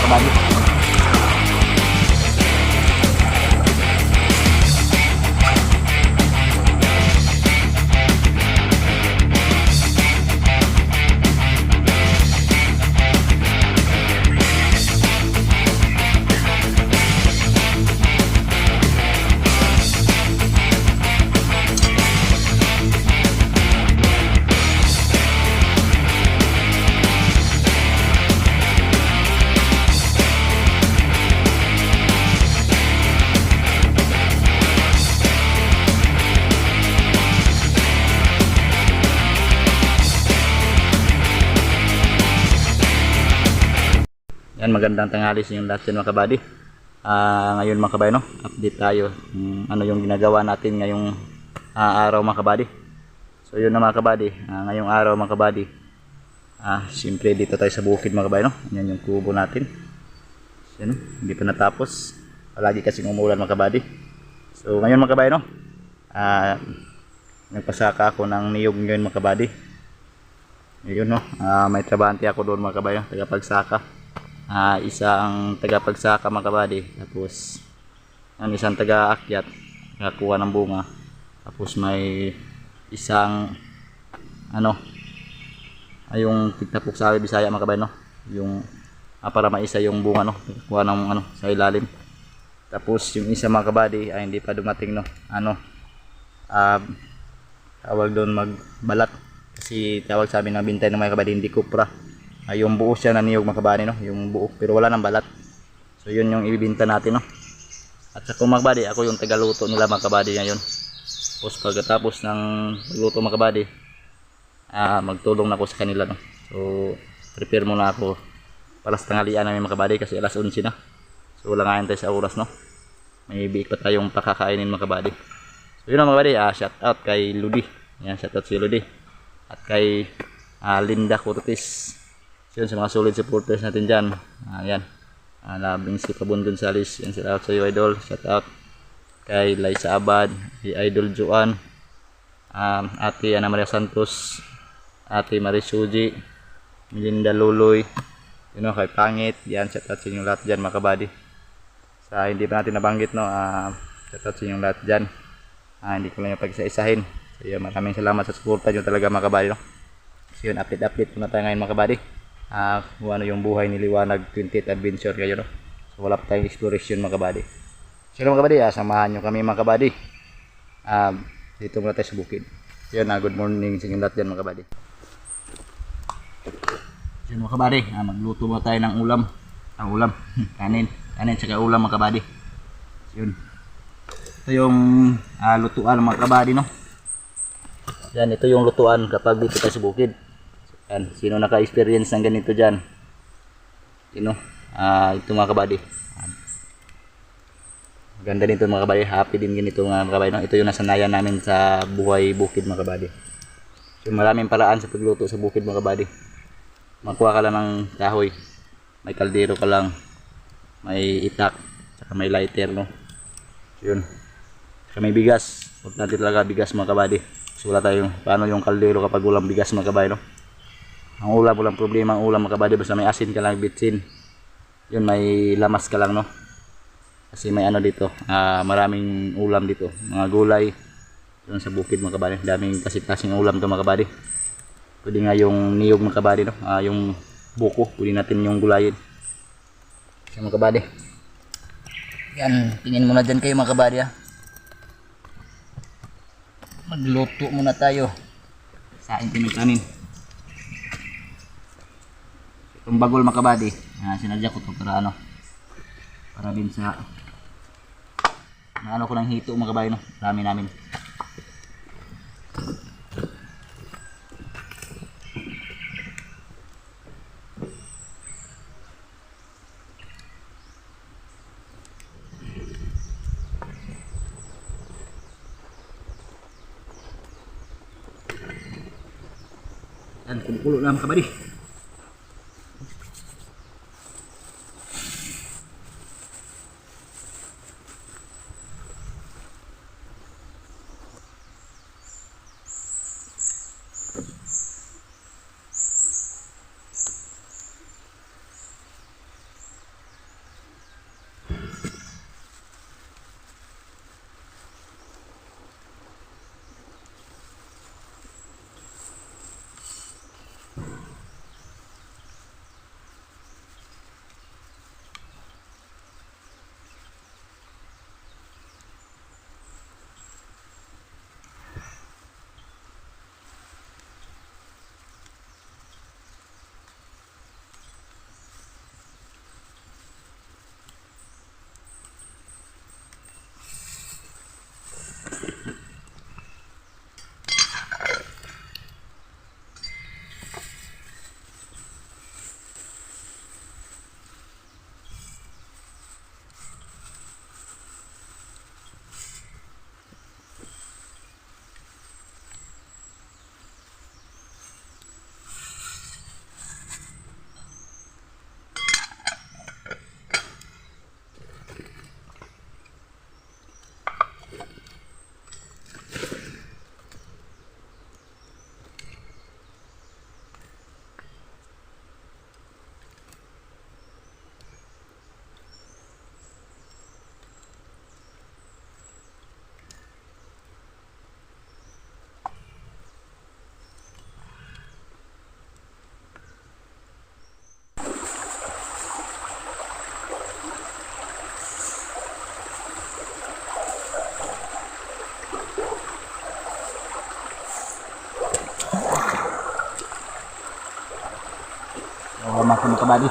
kabady. Yan, magandang tanghali sa inyong lahat dyan mga kabady. Ngayon mga kabady, no, update tayo ano yung ginagawa natin ngayong araw mga kabady. So yun na mga kabady, ngayong araw mga kabady, siyempre dito tayo sa bukid mga kabady, no. Yan yung kubo natin. Yan, hindi pa natapos, palagi kasing umulan mga kabady. So ngayon mga kabady, no, nagpasaka ako ng niyog ngayon mga kabady. Yun, no, may trabante ako doon mga kabady, no, tagapagsaka. Isang tagapagsaka mga kabady, tapos ang isang taga-akyat nakakuha ng bunga, tapos may isang yung tigtapok sa Bisaya mga kabady, no, yung para maisa yung bunga, no, kuha ng sa ilalim. Tapos yung isa mga kabady ay hindi pa dumating, no, tawag doon magbalat, kasi tawag sa amin na bintay ng mga kabady, hindi kupra. Yung buo siya na niyog mga kabady, no, yung buo pero wala ng balat. So yun yung ibibinta natin, no. At sa mga kabady, ako yung tagaluto nila mga kabady ngayon. Tapos pagkatapos ng luto mga kabady, magtulong na ako sa kanila, no. So prepare muna ako para sa tanghalian namin mga kabady, kasi alas 11 na. So wala nga tayo sa oras, no. May biik pa tayong pakakainin mga kabady. So yun mga kabady, shout out kay Ludi. Yan, shout out si Ludi. At kay Linda Curtis. Yun, sa mga solid supporters natin dyan. Yan, labing si Pabon Gonzales. Yan, shout out sa iyo idol. Shout out kay Liza Abad, kay Idol Juan, Ate Ana Maria Santos, Ate Marisuji, Melinda Luloy, kay Pangit. Yan, shout out sa inyong lahat dyan mga kabady. Sa hindi pa natin nabanggit, no, shout out sa inyong lahat dyan. Hindi ko lang yung pag-isa-isahin. So yun, maraming salamat sa suporta nyo talaga mga kabady, no. So yun, update muna tayo ngayon mga kabady. Kung ano yung buhay ni Liwanag 28th Adventure kayo, no? So wala pa tayong exploration mga kabady. So mga kabady, samahan nyo kami mga kabady. Dito muna tayo sa bukid. Yun, good morning sa inyong lahat dyan mga kabady. So mga kabady, magluto muna tayo ng ulam. Ulam, kanin tsaka ulam mga kabady. Yun, ito yung lutuan mga kabady, no? Yan, ito yung lutuan kapag dito tayo sa bukid. Yan, sino naka-experience ng ganito dyan? Sino? Ito mga kabady. Ganda nito mga kabady. Happy din ganito mga kabady, no? Ito yung nasanayan namin sa buhay bukid mga kabady. So maraming paraan sa pagluto sa bukid mga kabady. Magkuha ka lang ng kahoy, may kaldero ka lang, may itak, saka may lighter, no? Yun. Saka may bigas. Huwag natin talaga bigas mga kabady. So wala tayong paano yung kaldero kapag walang bigas mga kabady, no? Ang ulam, walang problema ang ulam mga kabady, basta may asin ka lang, bitsin. Yun, may lamas ka lang, no? Kasi may dito, maraming ulam dito, mga gulay. Yun sa bukid mga kabady, daming kasing ulam to mga kabady. Pwede nga yung niyog mga kabady, no? Yung buko, pwede natin yung gulayin. So mga kabady, yan, tingin muna dyan kayo mga kabady, magluto muna tayo sa kanin. Itong bagol mga kabady, sinadya ko to para para din sa ko ng hito mga kabady, no? Dami namin. Yan, kumukulo na mga kabady. mga kabady.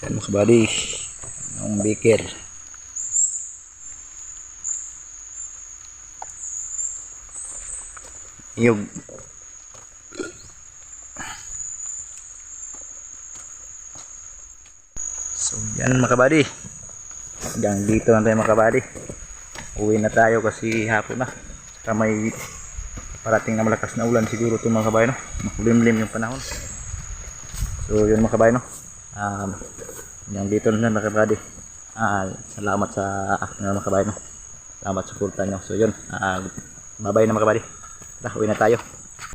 Yan mga kabady. Ang beaker. Iyog. So yan mga kabady. Hanggang dito na tayo mga kabady. Uwi na tayo kasi hapon na. Saka may parating na malakas na ulan siguro itong mga kabayo, no? Makulimlim yung panahon. So yun mga kabayo, no? Hanggang dito na mga kabady. Salamat sa mga kabayo, no? Salamat sa suporta nyo. So yun, bye bye na mga kabady. Uwi na tayo.